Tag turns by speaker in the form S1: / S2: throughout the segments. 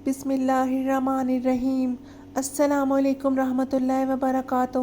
S1: بسم اللہ الرحمن الرحیم۔ السلام علیکم رحمۃ اللہ وبرکاتہ۔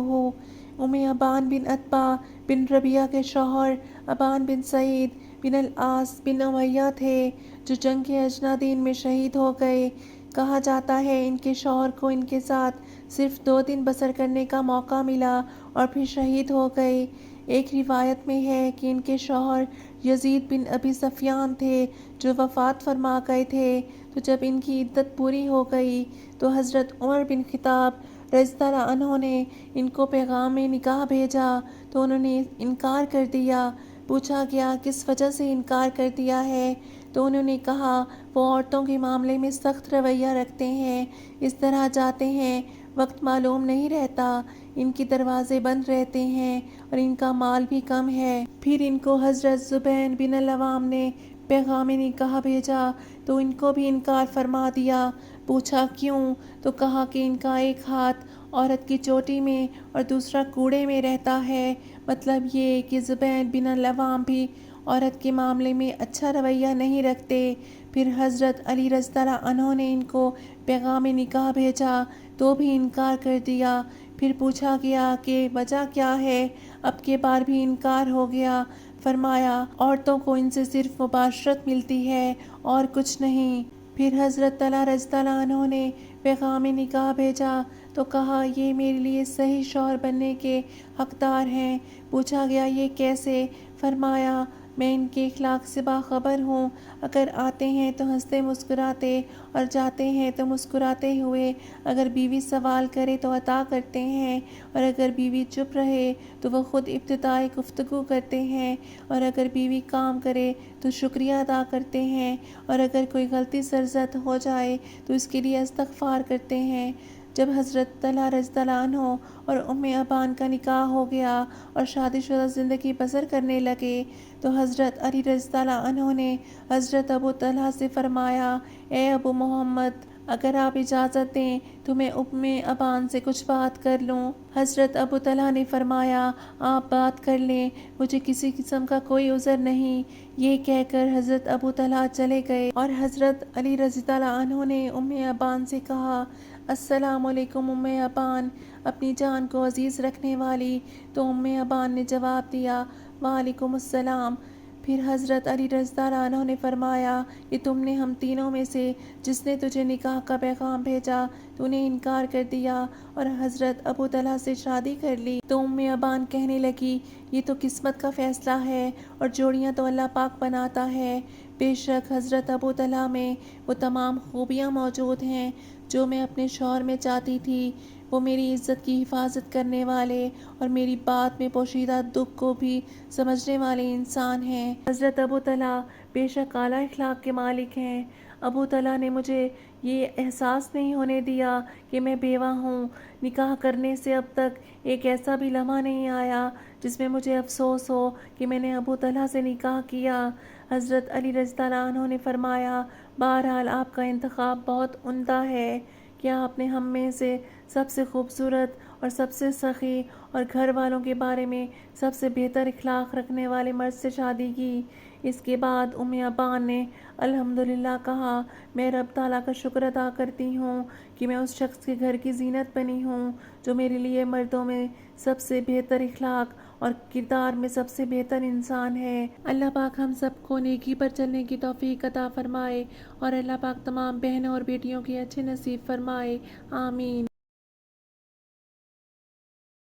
S1: ابان بن عتبہ بن ربیعہ کے شوہر ابان بن سعید بن العاص بن امیہ تھے جو جنگ اجنادین میں شہید ہو گئے۔ کہا جاتا ہے ان کے شوہر کو ان کے ساتھ صرف 2 دن بسر کرنے کا موقع ملا اور پھر شہید ہو گئے۔ ایک روایت میں ہے کہ ان کے شوہر یزید بن ابی سفیان تھے جو وفات فرما گئے تھے، تو جب ان کی عدت پوری ہو گئی تو حضرت عمر بن خطاب رضی اللہ عنہ نے ان کو پیغام نکاح بھیجا تو انہوں نے انکار کر دیا۔ پوچھا گیا کس وجہ سے انکار کر دیا ہے تو انہوں نے کہا وہ عورتوں کے معاملے میں سخت رویہ رکھتے ہیں، اس طرح جاتے ہیں وقت معلوم نہیں رہتا، ان کے دروازے بند رہتے ہیں اور ان کا مال بھی کم ہے۔ پھر ان کو حضرت زبیر بن العوام نے پیغام نکاح بھیجا تو ان کو بھی انکار فرما دیا۔ پوچھا کیوں تو کہا کہ ان کا ایک ہاتھ عورت کی چوٹی میں اور دوسرا کوڑے میں رہتا ہے، مطلب یہ کہ زبیر بن العوام بھی عورت کے معاملے میں اچھا رویہ نہیں رکھتے۔ پھر حضرت علی رضی اللہ عنہ نے ان کو پیغام نکاح بھیجا تو بھی انکار کر دیا۔ پھر پوچھا گیا کہ وجہ کیا ہے، اب کے بار بھی انکار ہو گیا۔ فرمایا عورتوں کو ان سے صرف مباشرت ملتی ہے اور کچھ نہیں۔ پھر حضرت طلحہ رضی اللہ عنہ نے پیغام نکاح بھیجا تو کہا یہ میرے لیے صحیح شوہر بننے کے حقدار ہیں۔ پوچھا گیا یہ کیسے؟ فرمایا میں ان کے اخلاق سے باخبر ہوں، اگر آتے ہیں تو ہنستے مسکراتے اور جاتے ہیں تو مسکراتے ہوئے، اگر بیوی سوال کرے تو عطا کرتے ہیں اور اگر بیوی چپ رہے تو وہ خود ابتدائی گفتگو کرتے ہیں اور اگر بیوی کام کرے تو شکریہ ادا کرتے ہیں اور اگر کوئی غلطی سرزد ہو جائے تو اس کے لیے استغفار کرتے ہیں۔ جب حضرت طلحہ رضی اللہ عنہ اور ابان کا نکاح ہو گیا اور شادی شدہ زندگی بسر کرنے لگے تو حضرت علی رضی اللہ عنہ نے حضرت ابو طلحہ سے فرمایا اے ابو محمد، اگر آپ اجازت دیں تو میں ابان سے کچھ بات کر لوں۔ حضرت ابو طلحہ نے فرمایا آپ بات کر لیں، مجھے کسی قسم کا کوئی عذر نہیں۔ یہ کہہ کر حضرت ابو طلحہ چلے گئے اور حضرت علی رضی اللہ عنہ نے ابان سے کہا السلام علیکم ابان، اپنی جان کو عزیز رکھنے والی۔ تو ابان نے جواب دیا وعلیکم السلام۔ پھر حضرت علی رضی اللہ عنہ نے فرمایا کہ تم نے ہم تینوں میں سے جس نے تجھے نکاح کا پیغام بھیجا تو نے انکار کر دیا اور حضرت ابو طلحہ سے شادی کر لی۔ تو ابان کہنے لگی یہ تو قسمت کا فیصلہ ہے اور جوڑیاں تو اللہ پاک بناتا ہے، بے شک حضرت ابو طلحہ میں وہ تمام خوبیاں موجود ہیں جو میں اپنے شوہر میں چاہتی تھی، وہ میری عزت کی حفاظت کرنے والے اور میری بات میں پوشیدہ دکھ کو بھی سمجھنے والے انسان ہیں۔ حضرت ابو طلحہ بے شک اعلیٰ اخلاق کے مالک ہیں۔ ابو طلحہ نے مجھے یہ احساس نہیں ہونے دیا کہ میں بیوہ ہوں۔ نکاح کرنے سے اب تک ایک ایسا بھی لمحہ نہیں آیا جس میں مجھے افسوس ہو کہ میں نے ابو طلحہ سے نکاح کیا۔ حضرت علی رضی اللہ عنہ نے فرمایا بہرحال آپ کا انتخاب بہت عمدہ ہے کہ آپ نے ہم میں سے سب سے خوبصورت اور سب سے سخی اور گھر والوں کے بارے میں سب سے بہتر اخلاق رکھنے والے مرد سے شادی کی۔ اس کے بعد ابان نے الحمدللہ کہا میں رب تعالیٰ کا شکر ادا کرتی ہوں کہ میں اس شخص کے گھر کی زینت بنی ہوں جو میرے لیے مردوں میں سب سے بہتر اخلاق اور کردار میں سب سے بہتر انسان ہے۔ اللہ پاک ہم سب کو نیکی پر چلنے کی توفیق عطا فرمائے اور اللہ پاک تمام بہنوں اور بیٹیوں کے اچھے نصیب فرمائے، آمین۔